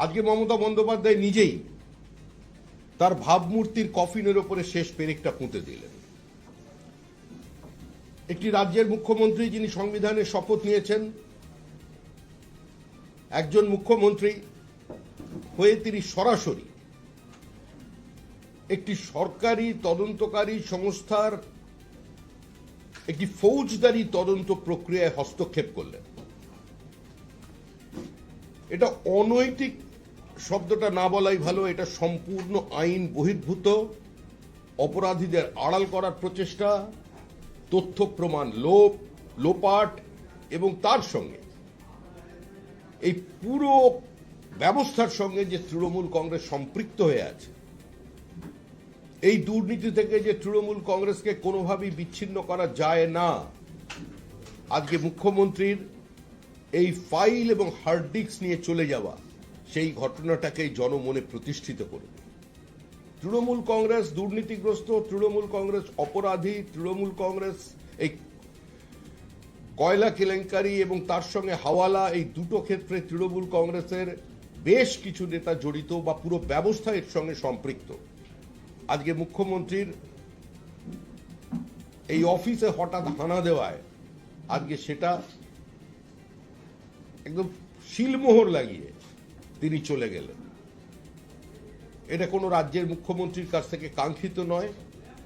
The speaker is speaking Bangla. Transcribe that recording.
আজকে মমতা বন্দ্যোপাধ্যায় নিজেই তার ভাবমূর্তির কফিনের ওপরে শেষ পেরেকটা পুঁতে দিলেন। একটি রাজ্যের মুখ্যমন্ত্রী যিনি সংবিধানের শপথ নিয়েছেন, একজন মুখ্যমন্ত্রী হয়ে তিনি সরাসরি একটি সরকারি তদন্তকারী সংস্থার একটি ফৌজদারি তদন্ত প্রক্রিয়ায় হস্তক্ষেপ করলেন। এটা অনৈতিক শব্দটা না বলাই ভালো, এটা সম্পূর্ণ আইন বহির্ভূত, অপরাধীদের আড়াল করার প্রচেষ্টা, তথ্য প্রমাণ লোপাট এবং তার সঙ্গে এই পুরো ব্যবস্থার সঙ্গে যে তৃণমূল কংগ্রেস সম্পৃক্ত হয়ে আছে, এই দুর্নীতি থেকে যে তৃণমূল কংগ্রেসকে কোনোভাবেই বিচ্ছিন্ন করা যায় না। আজকে মুখ্যমন্ত্রীর এই ফাইল এবং হার্ড ডিস্ক নিয়ে চলে যাওয়া সেই ঘটনাটাকে জনমনে প্রতিষ্ঠিত করবে। তৃণমূল কংগ্রেস দুর্নীতিগ্রস্ত, তৃণমূল কংগ্রেস অপরাধী, তৃণমূল কংগ্রেস এই কয়লা কেলেঙ্কারি এবং তার সঙ্গে হাওয়ালা, এই দুটো ক্ষেত্রে তৃণমূল কংগ্রেসের বেশ কিছু নেতা জড়িত বা পুরো ব্যবস্থা এর সঙ্গে সম্পৃক্ত। আজকে মুখ্যমন্ত্রীর এই অফিসে হঠাৎ হানা দেওয়ায় আজকে সেটা একদম শিলমোহর লাগিয়ে তিনি চলে গেলেন। এটা কোনো রাজ্যের মুখ্যমন্ত্রীর কাছ থেকে কাঙ্ক্ষিত নয়।